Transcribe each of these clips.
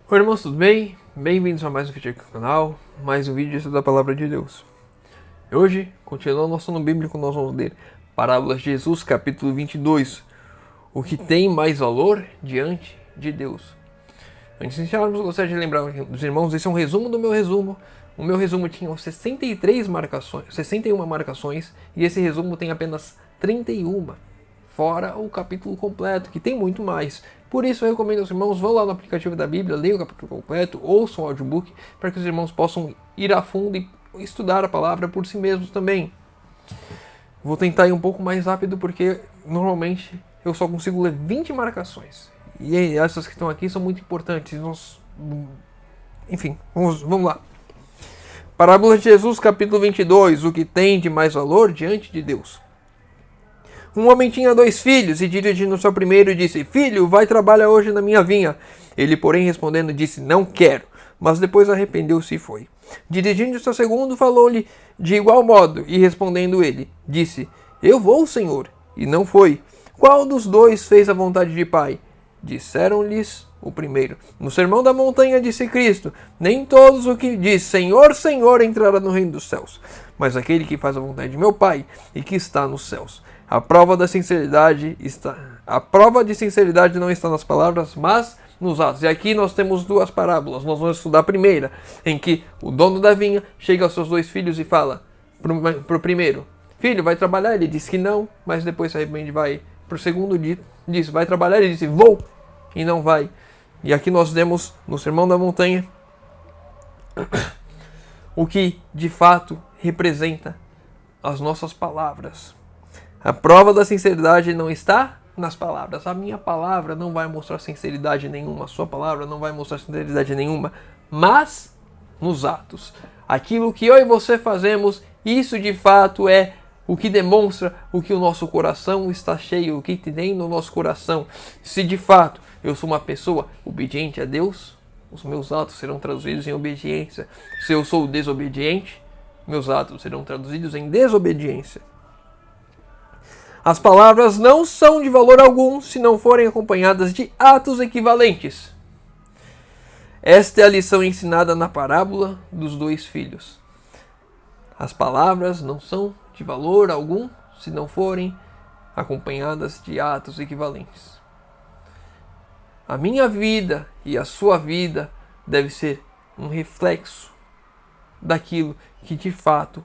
Oi irmãos, tudo bem? Bem-vindos a mais um vídeo aqui no canal, mais um vídeo da Palavra de Deus. Hoje, continuando nosso ano bíblico, nós vamos ler Parábolas de Jesus, capítulo 22, o que tem mais valor diante de Deus. Antes de iniciarmos, eu gostaria de lembrar dos irmãos, esse é um resumo do meu resumo. O meu resumo tinha 61 marcações, e esse resumo tem apenas 31, fora o capítulo completo, que tem muito mais. Por isso eu recomendo aos irmãos, vão lá no aplicativo da Bíblia, leiam o capítulo completo, ouçam o audiobook, para que os irmãos possam ir a fundo e estudar a palavra por si mesmos também. Vou tentar ir um pouco mais rápido, porque normalmente eu só consigo ler 20 marcações. E essas que estão aqui são muito importantes. Enfim, vamos lá. Parábola de Jesus, capítulo 22, o que tem de mais valor diante de Deus. Um homem tinha 2 filhos, e dirigindo ao primeiro disse: Filho, vai trabalhar hoje na minha vinha. Ele, porém, respondendo, disse: Não quero. Mas depois arrependeu-se e foi. Dirigindo-se ao segundo, falou-lhe de igual modo, e respondendo ele, disse: Eu vou, Senhor. E não foi. Qual dos 2 fez a vontade de Pai? Disseram-lhes o primeiro. No Sermão da Montanha disse Cristo: Nem todos o que diz Senhor, Senhor entrará no reino dos céus, mas aquele que faz a vontade de meu Pai e que está nos céus. A prova de sinceridade não está nas palavras, mas nos atos. E aqui nós temos 2 parábolas. Nós vamos estudar a primeira, em que o dono da vinha chega aos seus 2 filhos e fala para o primeiro: Filho, vai trabalhar? Ele diz que não, mas depois se arrepende e vai. Para o segundo diz: Vai trabalhar? Ele diz: Vou, e não vai. E aqui nós vemos no Sermão da Montanha o que de fato representa as nossas palavras. A prova da sinceridade não está nas palavras. A minha palavra não vai mostrar sinceridade nenhuma. A sua palavra não vai mostrar sinceridade nenhuma. Mas nos atos. Aquilo que eu e você fazemos, isso de fato é o que demonstra o que o nosso coração está cheio, o que tem no nosso coração. Se de fato eu sou uma pessoa obediente a Deus, os meus atos serão traduzidos em obediência. Se eu sou desobediente, meus atos serão traduzidos em desobediência. As palavras não são de valor algum se não forem acompanhadas de atos equivalentes. Esta é a lição ensinada na parábola dos 2 filhos. As palavras não são de valor algum se não forem acompanhadas de atos equivalentes. A minha vida e a sua vida deve ser um reflexo daquilo que de fato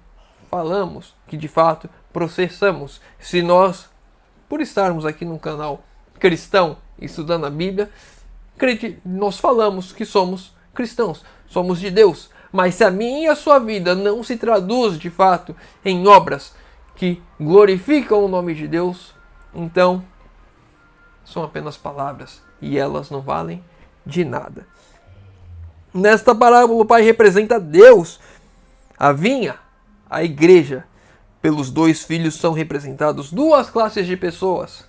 falamos, que de fato processamos. Se nós, por estarmos aqui no canal cristão, estudando a Bíblia, nós falamos que somos cristãos, somos de Deus. Mas se a minha e a sua vida não se traduz de fato em obras que glorificam o nome de Deus, então são apenas palavras e elas não valem de nada. Nesta parábola, o Pai representa Deus, a vinha, a igreja. Pelos 2 filhos são representados 2 classes de pessoas.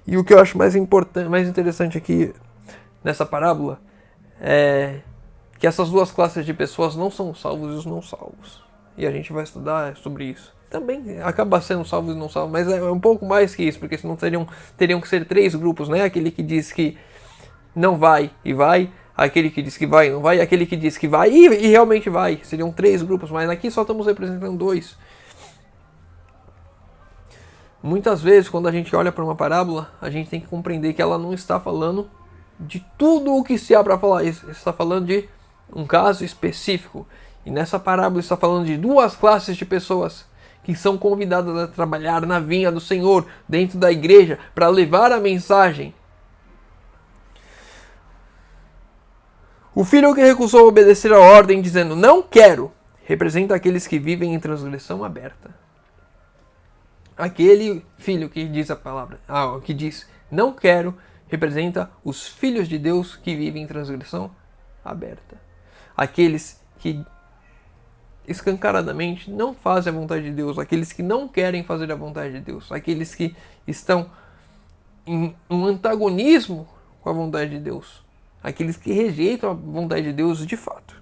E o que eu acho mais interessante aqui nessa parábola é que essas 2 classes de pessoas não são os salvos e os não salvos. E a gente vai estudar sobre isso. Também acaba sendo salvos e não salvos, mas é um pouco mais que isso, porque senão teriam que ser 3 grupos, né? Aquele que diz que não vai e vai, aquele que diz que vai e não vai, e aquele que diz que vai e realmente vai. Seriam 3 grupos, mas aqui só estamos representando 2. Muitas vezes, quando a gente olha para uma parábola, a gente tem que compreender que ela não está falando de tudo o que se há para falar. Está falando de um caso específico. E nessa parábola está falando de 2 classes de pessoas que são convidadas a trabalhar na vinha do Senhor, dentro da igreja, para levar a mensagem. O filho que recusou obedecer a ordem, dizendo não quero, representa aqueles que vivem em transgressão aberta. Aquele filho que diz a palavra, que diz não quero, representa os filhos de Deus que vivem em transgressão aberta. Aqueles que escancaradamente não fazem a vontade de Deus, aqueles que não querem fazer a vontade de Deus, aqueles que estão em um antagonismo com a vontade de Deus, aqueles que rejeitam a vontade de Deus de fato.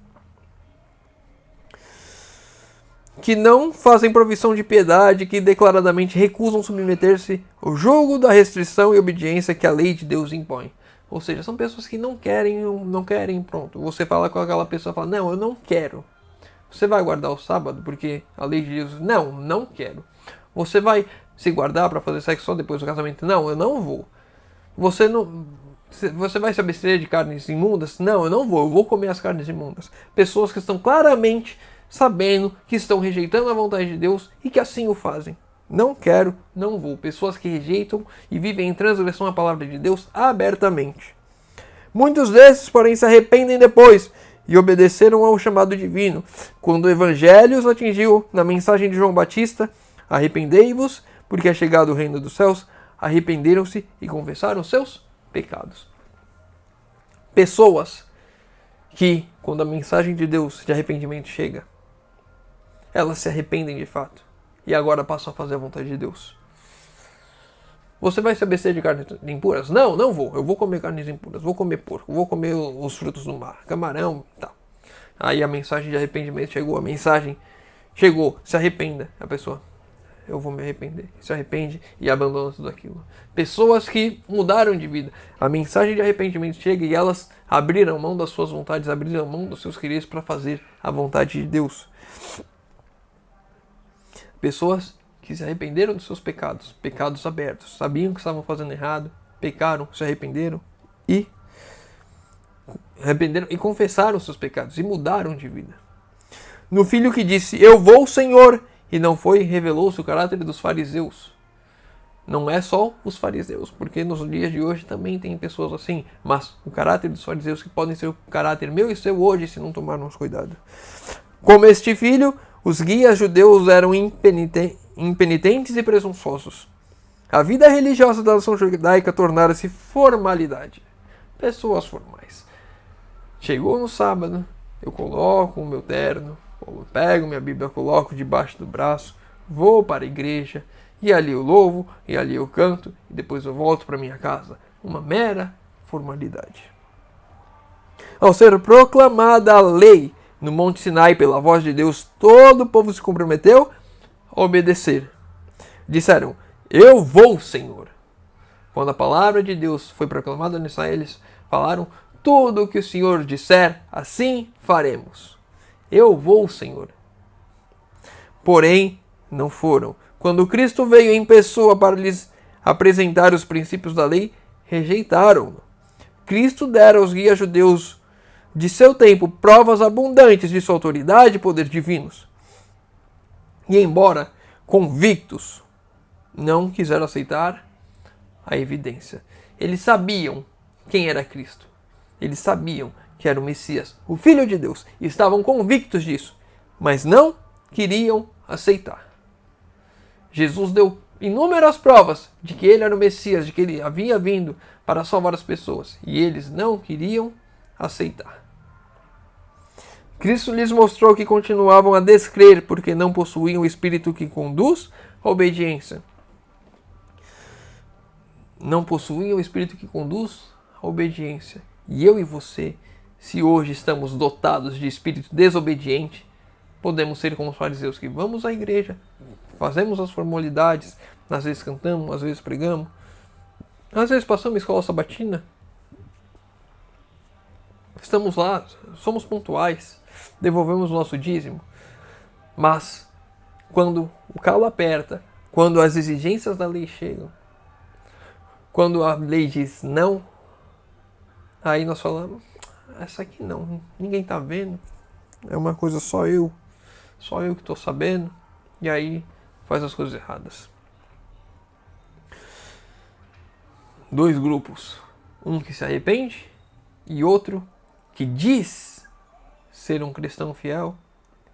Que não fazem provisão de piedade, que declaradamente recusam submeter-se ao jugo da restrição e obediência que a lei de Deus impõe. Ou seja, são pessoas que não querem, pronto. Você fala com aquela pessoa e fala, não, eu não quero. Você vai guardar o sábado porque a lei de Deus, não quero. Você vai se guardar para fazer sexo só depois do casamento? Não, eu não vou. Você vai se abster de carnes imundas? Não, eu não vou. Eu vou comer as carnes imundas. Pessoas que estão claramente sabendo que estão rejeitando a vontade de Deus e que assim o fazem. Não quero, não vou. Pessoas que rejeitam e vivem em transgressão à palavra de Deus abertamente. Muitos desses, porém, se arrependem depois e obedeceram ao chamado divino. Quando o evangelho os atingiu na mensagem de João Batista, arrependei-vos, porque é chegado o reino dos céus, arrependeram-se e confessaram seus pecados. Pessoas que, quando a mensagem de Deus de arrependimento chega, elas se arrependem de fato e agora passam a fazer a vontade de Deus. Você vai se abster de carnes impuras? Não, não vou. Eu vou comer carnes impuras, vou comer porco, vou comer os frutos do mar, camarão e tal. Aí a mensagem de arrependimento chegou, se arrependa. A pessoa, eu vou me arrepender. Se arrepende e abandona tudo aquilo. Pessoas que mudaram de vida. A mensagem de arrependimento chega e elas abriram mão das suas vontades, abriram mão dos seus quereres para fazer a vontade de Deus. Pessoas que se arrependeram dos seus pecados, pecados abertos, sabiam que estavam fazendo errado, pecaram, se arrependeram e confessaram os seus pecados e mudaram de vida. No filho que disse, eu vou, Senhor, e não foi, revelou-se o caráter dos fariseus. Não é só os fariseus, porque nos dias de hoje também tem pessoas assim, mas o caráter dos fariseus que podem ser o caráter meu e seu hoje se não tomarmos cuidado. Como este filho, os guias judeus eram impenitentes e presunçosos. A vida religiosa da nação judaica tornara-se formalidade. Pessoas formais. Chegou no sábado, eu coloco o meu terno, pego minha Bíblia, coloco debaixo do braço, vou para a igreja, e ali eu louvo, e ali eu canto, e depois eu volto para minha casa. Uma mera formalidade. Ao ser proclamada a lei no Monte Sinai pela voz de Deus, todo o povo se comprometeu a obedecer. Disseram, eu vou, Senhor. Quando a palavra de Deus foi proclamada no Sinai, eles falaram, tudo o que o Senhor disser, assim faremos. Eu vou, Senhor. Porém, não foram. Quando Cristo veio em pessoa para lhes apresentar os princípios da lei, rejeitaram-no. Cristo dera aos guias judeus de seu tempo provas abundantes de sua autoridade e poder divinos. E embora convictos, não quiseram aceitar a evidência. Eles sabiam quem era Cristo. Eles sabiam que era o Messias, o Filho de Deus, e estavam convictos disso, mas não queriam aceitar. Jesus deu inúmeras provas de que ele era o Messias, de que ele havia vindo para salvar as pessoas, e eles não queriam aceitar. Cristo lhes mostrou que continuavam a descrer porque não possuíam o Espírito que conduz à obediência. Não possuíam o Espírito que conduz à obediência. E eu e você, se hoje estamos dotados de espírito desobediente, podemos ser como os fariseus que vamos à igreja, fazemos as formalidades, às vezes cantamos, às vezes pregamos, às vezes passamos escola sabatina, estamos lá, somos pontuais, devolvemos o nosso dízimo, mas quando o calo aperta, quando as exigências da lei chegam, quando a lei diz não, aí nós falamos, essa aqui não, ninguém tá vendo, é uma coisa só eu que tô sabendo, e aí faz as coisas erradas. Dois grupos, um que se arrepende e outro que diz ser um cristão fiel,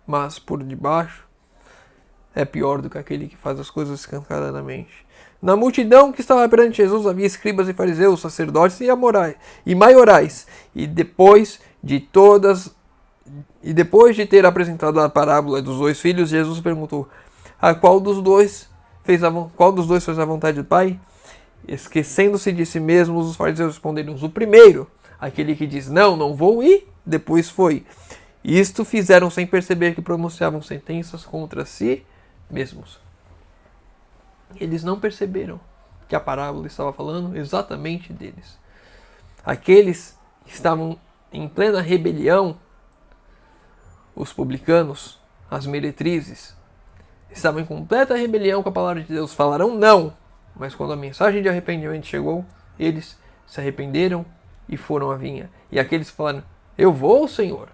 mas por debaixo é pior do que aquele que faz as coisas escancaradamente. Na multidão que estava perante Jesus havia escribas e fariseus, sacerdotes e maiorais. E depois de ter apresentado a parábola dos dois filhos, Jesus perguntou: qual dos dois fez a vontade do Pai? Esquecendo-se de si mesmos, os fariseus responderam: o primeiro, aquele que diz não vou, e depois foi. Isto fizeram sem perceber que pronunciavam sentenças contra si mesmos. Eles não perceberam que a parábola estava falando exatamente deles. Aqueles que estavam em plena rebelião, os publicanos, as meretrizes, estavam em completa rebelião com a palavra de Deus, falaram não. Mas quando a mensagem de arrependimento chegou, eles se arrependeram e foram à vinha. E aqueles que falaram, eu vou, Senhor.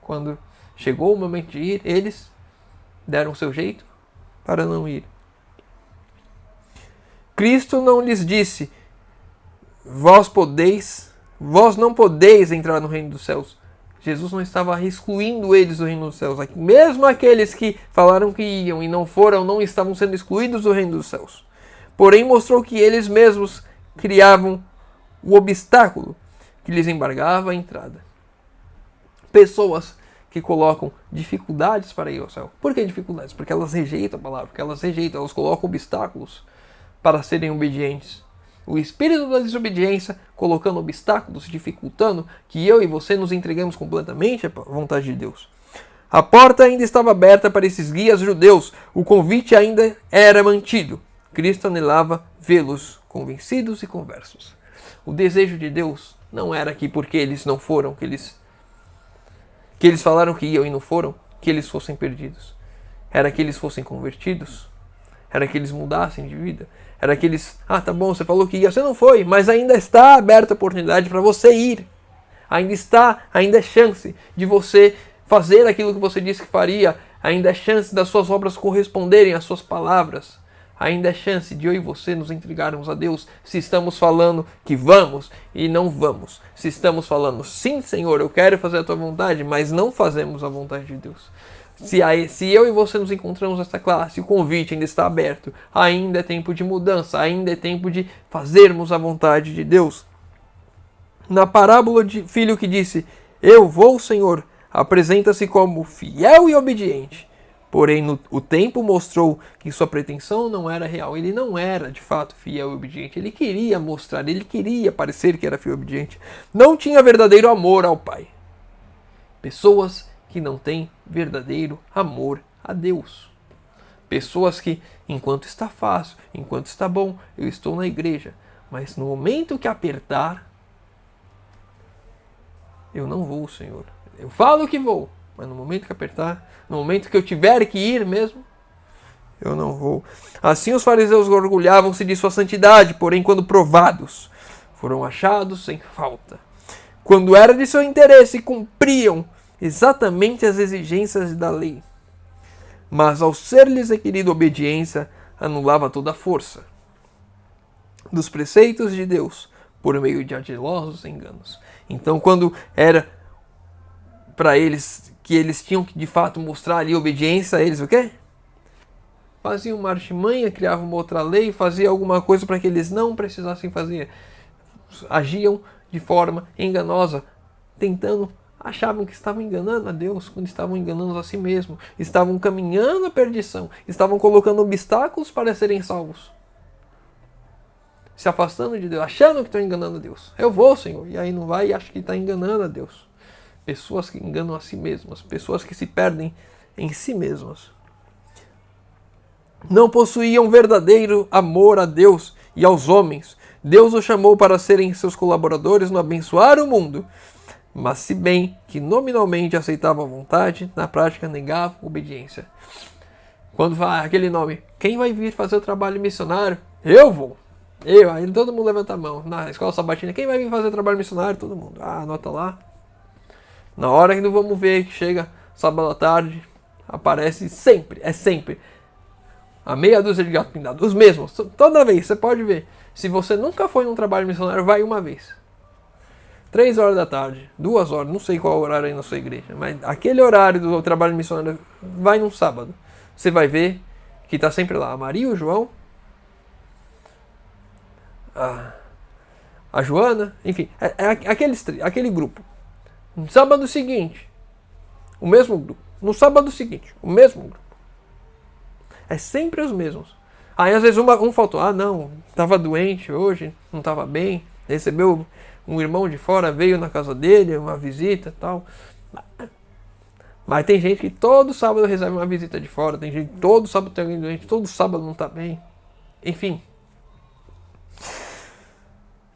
Quando chegou o momento de ir, eles deram o seu jeito para não ir. Cristo não lhes disse, vós não podeis entrar no reino dos céus. Jesus não estava excluindo eles do reino dos céus. Mesmo aqueles que falaram que iam e não foram, não estavam sendo excluídos do reino dos céus. Porém, mostrou que eles mesmos criavam o obstáculo que lhes embargava a entrada. Pessoas que colocam dificuldades para ir ao céu. Por que dificuldades? Porque elas rejeitam a palavra, porque elas colocam obstáculos para serem obedientes. O espírito da desobediência colocando obstáculos, dificultando que eu e você nos entregamos completamente à vontade de Deus. A porta ainda estava aberta para esses guias judeus, o convite ainda era mantido. Cristo anelava vê-los convencidos e conversos. O desejo de Deus não era que porque eles não foram, que eles falaram que iam e não foram, que eles fossem perdidos. Era que eles fossem convertidos. Era que eles mudassem de vida. Era que eles, tá bom, você falou que ia, você não foi, mas ainda está aberta a oportunidade para você ir. Ainda é chance de você fazer aquilo que você disse que faria. Ainda é chance das suas obras corresponderem às suas palavras. Ainda é chance de eu e você nos entregarmos a Deus se estamos falando que vamos e não vamos. Se estamos falando, sim, Senhor, eu quero fazer a tua vontade, mas não fazemos a vontade de Deus. Se eu e você nos encontramos nessa classe, o convite ainda está aberto, ainda é tempo de mudança, ainda é tempo de fazermos a vontade de Deus. Na parábola de filho que disse, eu vou, Senhor, apresenta-se como fiel e obediente. Porém, o tempo mostrou que sua pretensão não era real. Ele não era, de fato, fiel e obediente. Ele queria mostrar, ele queria parecer que era fiel e obediente. Não tinha verdadeiro amor ao Pai. Pessoas que não têm verdadeiro amor a Deus. Pessoas que, enquanto está fácil, enquanto está bom, eu estou na igreja. Mas no momento que apertar, eu não vou, Senhor. Eu falo que vou. Mas no momento que apertar, no momento que eu tiver que ir mesmo, eu não vou. Assim os fariseus orgulhavam-se de sua santidade, porém quando provados, foram achados sem falta. Quando era de seu interesse, cumpriam exatamente as exigências da lei. Mas ao ser-lhes requerida obediência, anulava toda a força dos preceitos de Deus por meio de ardilosos enganos. Então quando era para eles que eles tinham que de fato mostrar ali obediência a eles, o quê? Faziam uma artimanha, criavam uma outra lei, faziam alguma coisa para que eles não precisassem fazer. Agiam de forma enganosa, achavam que estavam enganando a Deus, quando estavam enganando a si mesmos. Estavam caminhando à perdição, estavam colocando obstáculos para serem salvos. Se afastando de Deus, achando que estão enganando a Deus. Eu vou, Senhor, e aí não vai e acha que está enganando a Deus. Pessoas que enganam a si mesmas, pessoas que se perdem em si mesmas. Não possuíam verdadeiro amor a Deus e aos homens. Deus os chamou para serem seus colaboradores no abençoar o mundo. Mas se bem que nominalmente aceitavam a vontade, na prática negavam obediência. Quando fala aquele nome, quem vai vir fazer o trabalho missionário? Eu vou. Aí todo mundo levanta a mão. Na escola sabatina, quem vai vir fazer o trabalho missionário? Todo mundo. Anota lá. Na hora que não vamos ver que chega sábado à tarde, aparece sempre, a meia dúzia de gato pintado, os mesmos, toda vez, você pode ver. Se você nunca foi num trabalho missionário, vai uma vez. 3 horas da tarde, 2 horas, não sei qual horário aí na sua igreja, mas aquele horário do trabalho missionário, vai num sábado. Você vai ver que está sempre lá a Maria, o João, a Joana, enfim, aquele grupo. No sábado seguinte, o mesmo grupo. No sábado seguinte, o mesmo grupo. É sempre os mesmos. Aí às vezes um faltou. Não, estava doente hoje, não estava bem. Recebeu um irmão de fora, veio na casa dele, uma visita e tal. Mas tem gente que todo sábado recebe uma visita de fora. Tem gente que todo sábado tem alguém doente, todo sábado não está bem. Enfim.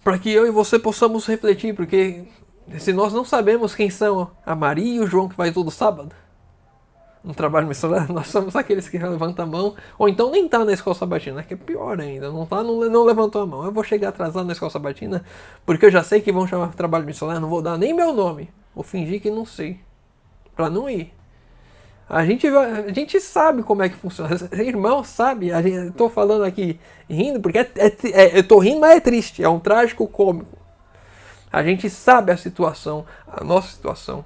para que eu e você possamos refletir, porque se nós não sabemos quem são a Maria e o João que vai todo sábado no trabalho missionário, nós somos aqueles que levantam a mão, ou então nem tá na escola sabatina, que é pior ainda, não levantou a mão. Eu vou chegar atrasado na escola sabatina, porque eu já sei que vão chamar trabalho missionário, não vou dar nem meu nome, vou fingir que não sei, para não ir. A gente sabe como é que funciona. Irmão, sabe? Eu tô falando aqui rindo, porque eu tô rindo, mas é triste. É um trágico cômico. A gente sabe a situação, a nossa situação.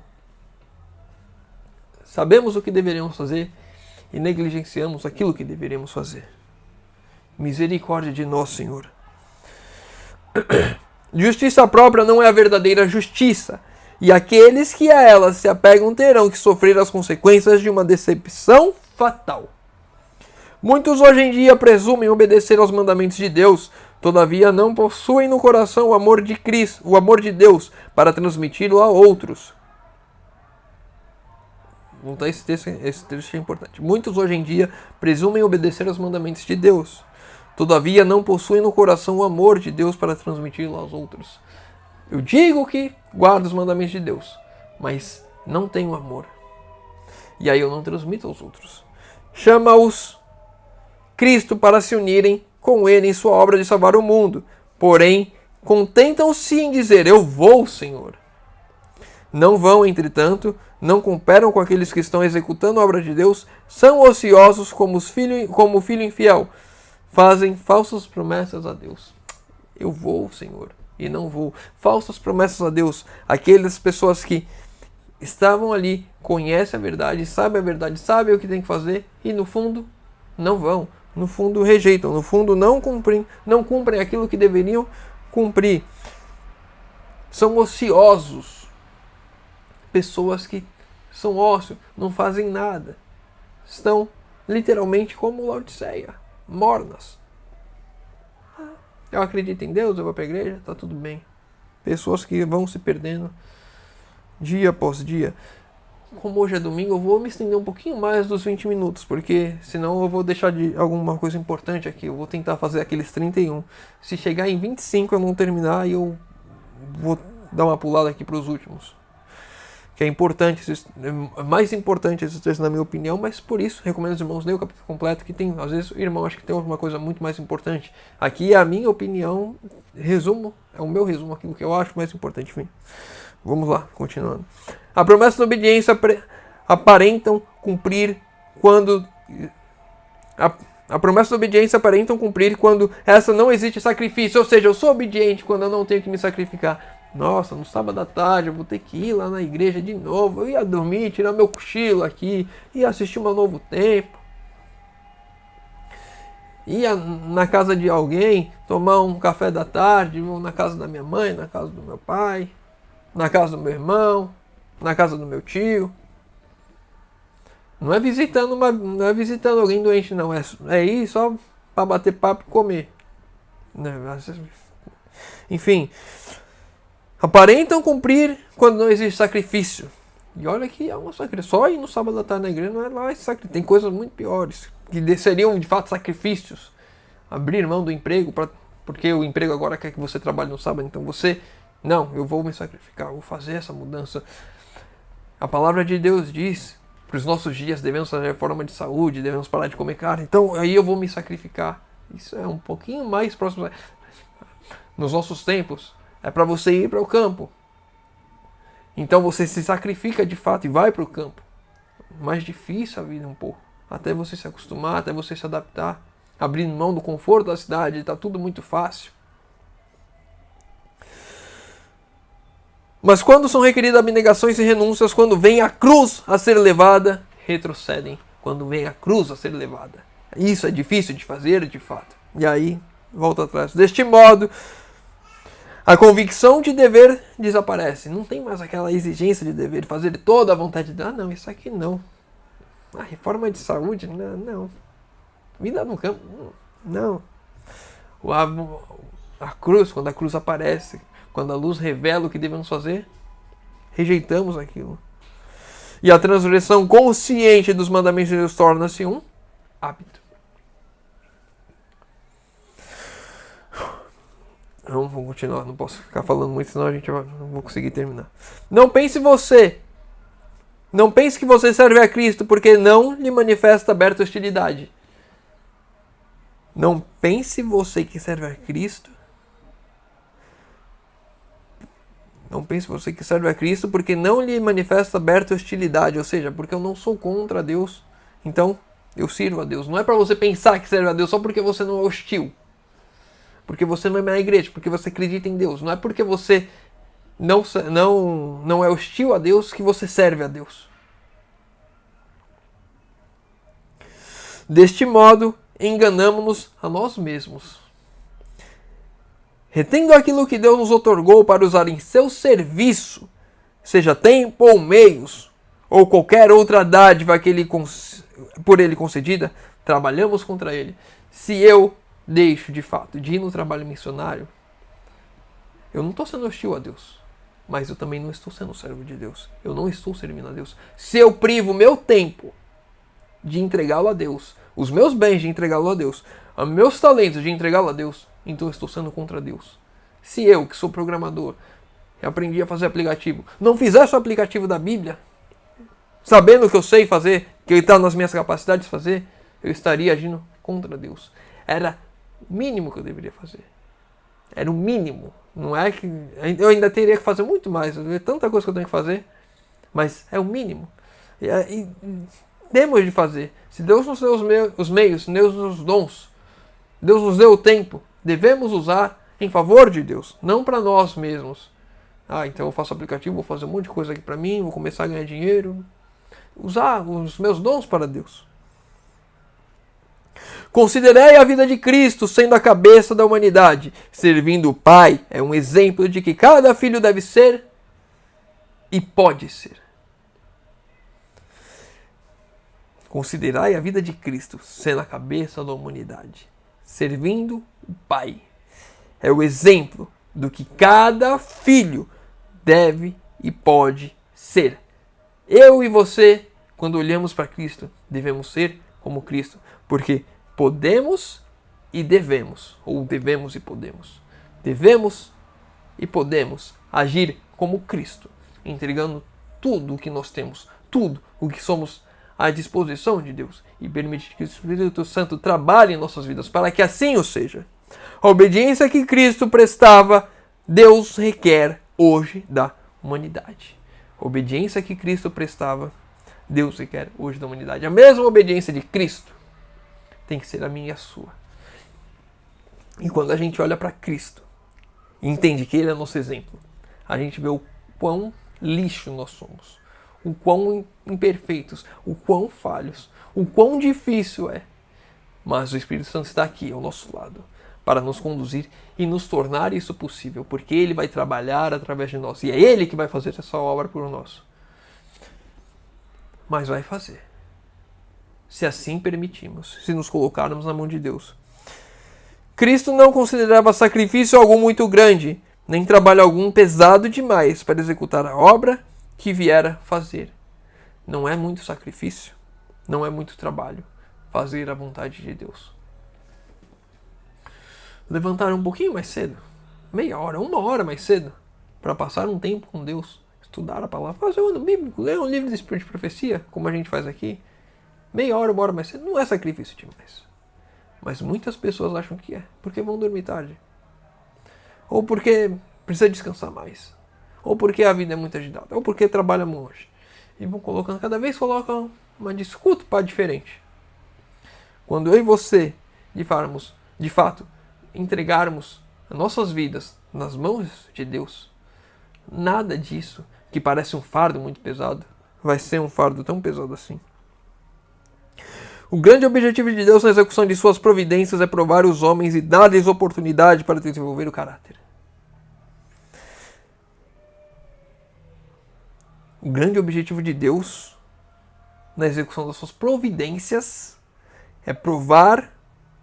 Sabemos o que deveríamos fazer e negligenciamos aquilo que deveríamos fazer. Misericórdia de nós, Senhor. Justiça própria não é a verdadeira justiça. E aqueles que a ela se apegam terão que sofrer as consequências de uma decepção fatal. Muitos hoje em dia presumem obedecer aos mandamentos de Deus, todavia não possuem no coração o amor de Cristo, o amor de Deus, para transmiti-lo a outros. Esse texto é importante. Muitos hoje em dia presumem obedecer aos mandamentos de Deus, todavia não possuem no coração o amor de Deus para transmiti-lo aos outros. Eu digo que guardo os mandamentos de Deus, mas não tenho amor. E aí eu não transmito aos outros. Chama-os Cristo para se unirem com ele em sua obra de salvar o mundo. Porém, contentam-se em dizer, eu vou, Senhor. Não vão, entretanto, não cooperam com aqueles que estão executando a obra de Deus, são ociosos como o filho infiel. Fazem falsas promessas a Deus. Eu vou, Senhor. E não vou. Falsas promessas a Deus. Aquelas pessoas que estavam ali, conhecem a verdade, sabem o que tem que fazer e no fundo não vão. No fundo rejeitam, no fundo não cumprem aquilo que deveriam cumprir. São ociosos. Pessoas que são ócio, não fazem nada. Estão literalmente como Laodiceia, mornas. Eu acredito em Deus, eu vou para a igreja, tá tudo bem. Pessoas que vão se perdendo dia após dia. Como hoje é domingo, eu vou me estender um pouquinho mais dos 20 minutos, porque senão eu vou deixar de alguma coisa importante aqui. Eu vou tentar fazer aqueles 31. Se chegar em 25 eu não terminar, e eu vou dar uma pulada aqui para os últimos. Que é importante, é mais importante esses textos na minha opinião, mas por isso recomendo os irmãos lerem o capítulo completo, que tem, às vezes o irmão acha que tem alguma coisa muito mais importante. Aqui é a minha opinião, é o meu resumo, aquilo que eu acho mais importante. Enfim, vamos lá, continuando. A promessa da obediência aparentam cumprir quando... A promessa da obediência aparentam cumprir quando essa não existe sacrifício, ou seja, eu sou obediente quando eu não tenho que me sacrificar. Nossa, no sábado à tarde eu vou ter que ir lá na igreja de novo. Eu ia dormir, tirar meu cochilo aqui, ia assistir um Novo Tempo. Ia na casa de alguém, tomar um café da tarde, ou na casa da minha mãe, na casa do meu pai, na casa do meu irmão, na casa do meu tio. Não é visitando alguém doente, não. É ir só para bater papo e comer. Enfim. Aparentam cumprir quando não existe sacrifício. E olha que é um sacrifício. Só ir no sábado à tarde na igreja não é lá esse sacrifício. Tem coisas muito piores, que seriam de fato sacrifícios. Abrir mão do emprego, porque o emprego agora quer que você trabalhe no sábado. Então não, eu vou me sacrificar, vou fazer essa mudança. A palavra de Deus diz, para os nossos dias devemos fazer reforma de saúde, devemos parar de comer carne. Então aí eu vou me sacrificar. Isso é um pouquinho mais próximo. Nos nossos tempos, é para você ir para o campo. Então você se sacrifica de fato e vai para o campo. Mais difícil a vida um pouco. Até você se acostumar, até você se adaptar. Abrindo mão do conforto da cidade, está tudo muito fácil. Mas quando são requeridas abnegações e renúncias, quando vem a cruz a ser levada, retrocedem. Quando vem a cruz a ser levada. Isso é difícil de fazer, de fato. E aí, volta atrás. Deste modo, a convicção de dever desaparece. Não tem mais aquela exigência de dever, de fazer toda a vontade de Deus. Não, isso aqui não. A reforma de saúde, não. Vida no campo, não. A cruz, quando a cruz aparece, quando a luz revela o que devemos fazer, rejeitamos aquilo. E a transgressão consciente dos mandamentos de Deus torna-se um hábito. Vamos continuar, não posso ficar falando muito, senão não vou conseguir terminar. Não pense que você serve a Cristo porque não lhe manifesta aberta hostilidade. Não pense você que serve a Cristo. Não pense você que serve a Cristo porque não lhe manifesta aberta hostilidade. Ou seja, porque eu não sou contra Deus. Então, eu sirvo a Deus. Não é para você pensar que serve a Deus só porque você não é hostil. Porque você não é na igreja, porque você acredita em Deus. Não é porque você não é hostil a Deus que você serve a Deus. Deste modo, enganamo-nos a nós mesmos. Retendo aquilo que Deus nos outorgou para usar em seu serviço, seja tempo ou meios, ou qualquer outra dádiva que por ele concedida, trabalhamos contra ele. Se eu deixo de fato de ir no trabalho missionário, eu não estou sendo hostil a Deus, mas eu também não estou sendo servo de Deus. Eu não estou servindo a Deus. Se eu privo o meu tempo de entregá-lo a Deus, os meus bens de entregá-lo a Deus, os meus talentos de entregá-lo a Deus, então eu estou sendo contra Deus. Se eu, que sou programador, aprendi a fazer aplicativo, não fizesse o aplicativo da Bíblia, sabendo o que eu sei fazer, que está nas minhas capacidades de fazer, eu estaria agindo contra Deus. Era o mínimo que eu deveria fazer. Era o mínimo. Não é que eu ainda teria que fazer muito mais. Tanta coisa que eu tenho que fazer. Mas é o mínimo. E temos de fazer. Se Deus nos deu os meios, Deus nos deu os dons, Deus nos deu o tempo, devemos usar em favor de Deus, não para nós mesmos. Então eu faço aplicativo, vou fazer um monte de coisa aqui para mim, vou começar a ganhar dinheiro. Usar os meus dons para Deus. Considerei a vida de Cristo sendo a cabeça da humanidade, servindo o Pai. É um exemplo de que cada filho deve ser e pode ser. Considerai a vida de Cristo sendo a cabeça da humanidade, servindo o Pai. É o exemplo do que cada filho deve e pode ser. Eu e você, quando olhamos para Cristo, devemos ser como Cristo, porque podemos e devemos, ou devemos e podemos. Devemos e podemos agir como Cristo, entregando tudo o que nós temos, tudo o que somos à disposição de Deus e permitir que o Espírito Santo trabalhe em nossas vidas para que assim o seja. A obediência que Cristo prestava, Deus requer hoje da humanidade. A obediência que Cristo prestava, Deus requer hoje da humanidade. A mesma obediência de Cristo tem que ser a minha e a sua. E quando a gente olha para Cristo e entende que Ele é nosso exemplo, a gente vê o quão lixo nós somos, o quão imperfeitos, o quão falhos, o quão difícil é. Mas o Espírito Santo está aqui ao nosso lado para nos conduzir e nos tornar isso possível, porque Ele vai trabalhar através de nós e é Ele que vai fazer essa obra por nós. Mas vai fazer, se assim permitirmos, se nos colocarmos na mão de Deus. Cristo não considerava sacrifício algum muito grande, nem trabalho algum pesado demais para executar a obra que viera fazer. Não é muito sacrifício, não é muito trabalho fazer a vontade de Deus. Levantar um pouquinho mais cedo, meia hora, 1 hora mais cedo, para passar um tempo com Deus, estudar a palavra, fazer um ano bíblico, ler um livro de profecia, como a gente faz aqui. Meia hora, 1 hora mais cedo, não é sacrifício demais. Mas muitas pessoas acham que é, porque vão dormir tarde. Ou porque precisa descansar mais. Ou porque a vida é muito agitada. Ou porque trabalha longe. E vão colocando, cada vez colocam uma desculpa diferente. Quando eu e você, de fato, entregarmos as nossas vidas nas mãos de Deus, nada disso, que parece um fardo muito pesado, vai ser um fardo tão pesado assim. O grande objetivo de Deus na execução de suas providências é provar os homens e dar-lhes oportunidade para desenvolver o caráter. O grande objetivo de Deus na execução das suas providências é provar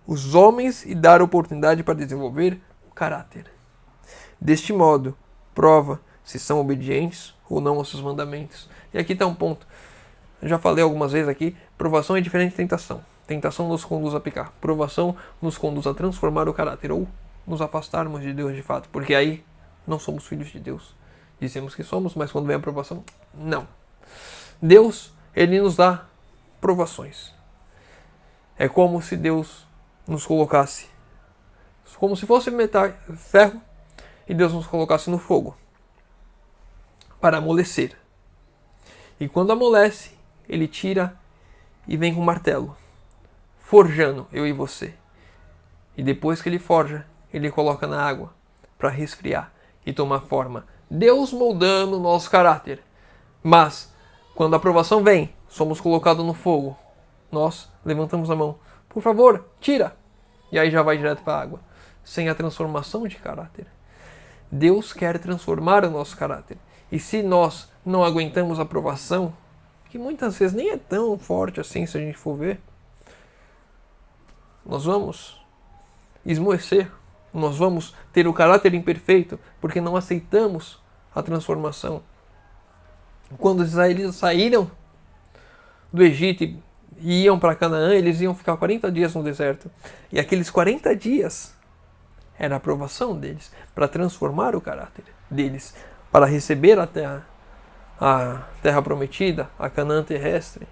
os homens e dar oportunidade para desenvolver o caráter. Deste modo, prova se são obedientes ou não aos seus mandamentos. E aqui está um ponto. Eu já falei algumas vezes aqui, provação é diferente de tentação. Tentação nos conduz a pecar. Provação nos conduz a transformar o caráter ou nos afastarmos de Deus de fato, porque aí não somos filhos de Deus. Dizemos que somos, mas quando vem a provação, não. Deus, Ele nos dá provações. É como se Deus nos colocasse, como se fosse metal, ferro, e Deus nos colocasse no fogo para amolecer. E quando amolece, Ele tira e vem com um martelo, forjando eu e você. E depois que Ele forja, Ele coloca na água para resfriar e tomar forma. Deus moldando o nosso caráter. Mas, quando a provação vem, somos colocados no fogo. Nós levantamos a mão. Por favor, tira! E aí já vai direto para a água. Sem a transformação de caráter. Deus quer transformar o nosso caráter. E se nós não aguentamos a provação, que muitas vezes nem é tão forte assim se a gente for ver, nós vamos esmorecer. Nós vamos ter o caráter imperfeito porque não aceitamos a transformação. Quando os israelitas saíram do Egito e iam para Canaã, eles iam ficar 40 dias no deserto. E aqueles 40 dias era a aprovação deles para transformar o caráter deles, para receber a terra prometida, a Canaã terrestre.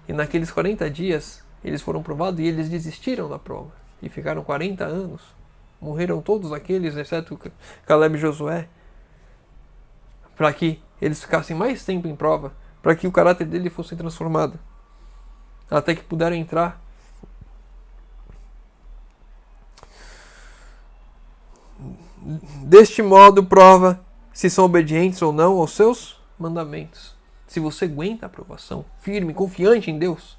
E naqueles 40 dias eles foram provados e eles desistiram da prova. E ficaram 40 anos. Morreram todos aqueles, exceto Caleb e Josué, para que eles ficassem mais tempo em prova, para que o caráter dele fosse transformado, até que puderam entrar. Deste modo, prova se são obedientes ou não aos seus mandamentos. Se você aguenta a aprovação, firme, confiante em Deus,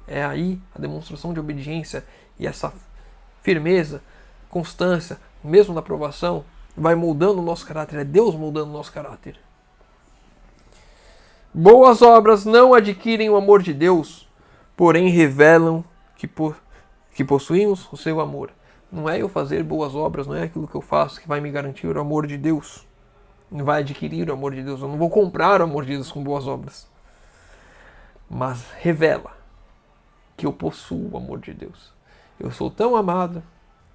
é aí a demonstração de obediência, e essa firmeza, constância, mesmo na aprovação, vai moldando o nosso caráter. É Deus moldando o nosso caráter. Boas obras não adquirem o amor de Deus, porém revelam que possuímos o seu amor. Não é eu fazer boas obras, não é aquilo que eu faço que vai me garantir o amor de Deus. Não vai adquirir o amor de Deus. Eu não vou comprar o amor de Deus com boas obras. Mas revela que eu possuo o amor de Deus. Eu sou tão amado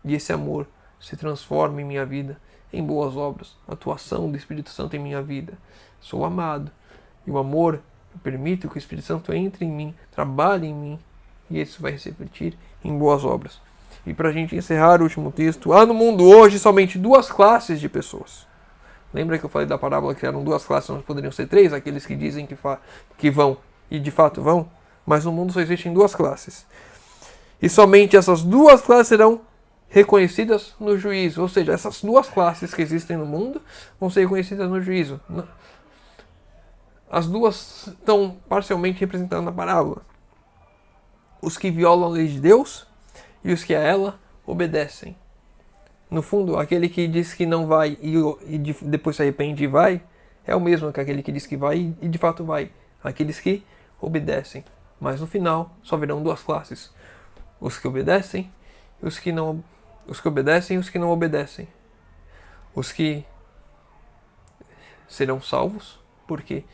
e esse amor se transforma em minha vida em boas obras. A atuação do Espírito Santo em minha vida. Sou amado. E o amor permite que o Espírito Santo entre em mim, trabalhe em mim. E isso vai se refletir em boas obras. E para a gente encerrar o último texto, há no mundo hoje somente duas classes de pessoas. Lembra que eu falei da parábola que eram duas classes, mas poderiam ser três? Aqueles que dizem que vão e de fato vão. Mas no mundo só existem duas classes. E somente essas duas classes serão reconhecidas no juízo. Ou seja, essas duas classes que existem no mundo vão ser reconhecidas no juízo. As duas estão parcialmente representadas na parábola. Os que violam a lei de Deus e os que a ela obedecem. No fundo, aquele que diz que não vai e depois se arrepende e vai, é o mesmo que aquele que diz que vai e de fato vai. Aqueles que obedecem. Mas no final, só virão duas classes. Os que obedecem e os que não obedecem. Os que serão salvos, porque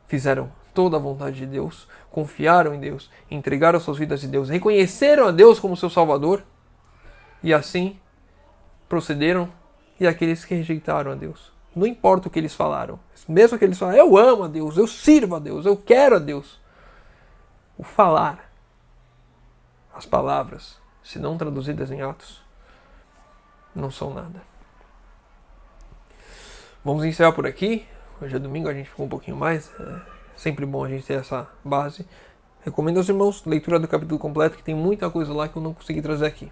fizeram toda a vontade de Deus, confiaram em Deus, entregaram suas vidas a Deus, reconheceram a Deus como seu Salvador, e assim procederam, e aqueles que rejeitaram a Deus. Não importa o que eles falaram, mesmo que eles falaram, eu amo a Deus, eu sirvo a Deus, eu quero a Deus. O falar, as palavras, se não traduzidas em atos, não são nada. Vamos encerrar por aqui. Hoje é domingo, a gente ficou um pouquinho mais. É sempre bom a gente ter essa base. Recomendo aos irmãos leitura do capítulo completo, que tem muita coisa lá que eu não consegui trazer aqui.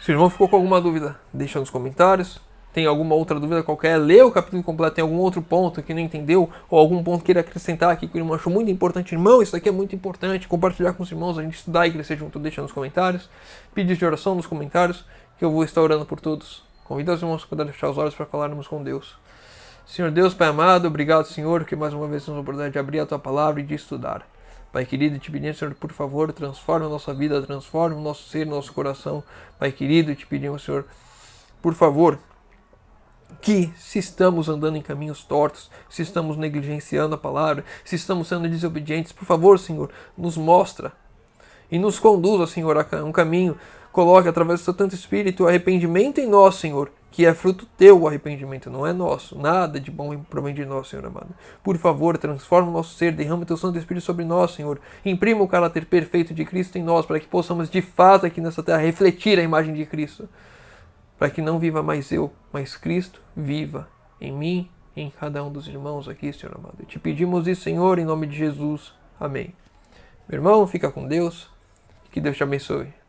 Se o irmão ficou com alguma dúvida, deixa nos comentários. Tem alguma outra dúvida qualquer, lê o capítulo completo, tem algum outro ponto que não entendeu, ou algum ponto que queira acrescentar aqui que o irmão achou muito importante. Irmão, isso aqui é muito importante, compartilhar com os irmãos, a gente estudar e crescer junto, deixa nos comentários. Pedidos de oração nos comentários, que eu vou estar orando por todos. Convido os irmãos a poderem fechar os olhos para falarmos com Deus. Senhor Deus, Pai amado, obrigado, Senhor, que mais uma vez temos a oportunidade de abrir a Tua Palavra e de estudar. Pai querido, te pedimos, Senhor, por favor, transforma a nossa vida, transforma o nosso ser, nosso coração. Pai querido, te pedimos, Senhor, por favor, que se estamos andando em caminhos tortos, se estamos negligenciando a palavra, se estamos sendo desobedientes, por favor, Senhor, nos mostra e nos conduza, Senhor, a um caminho Coloque através do seu Santo Espírito o arrependimento em nós, Senhor, que é fruto teu o arrependimento, não é nosso. Nada de bom provém de nós, Senhor amado. Por favor, transforma o nosso ser, derrama o teu Santo Espírito sobre nós, Senhor. Imprima o caráter perfeito de Cristo em nós, para que possamos de fato aqui nessa terra refletir a imagem de Cristo. Para que não viva mais eu, mas Cristo viva em mim e em cada um dos irmãos aqui, Senhor amado. E te pedimos isso, Senhor, em nome de Jesus. Amém. Meu irmão, fica com Deus. Que Deus te abençoe.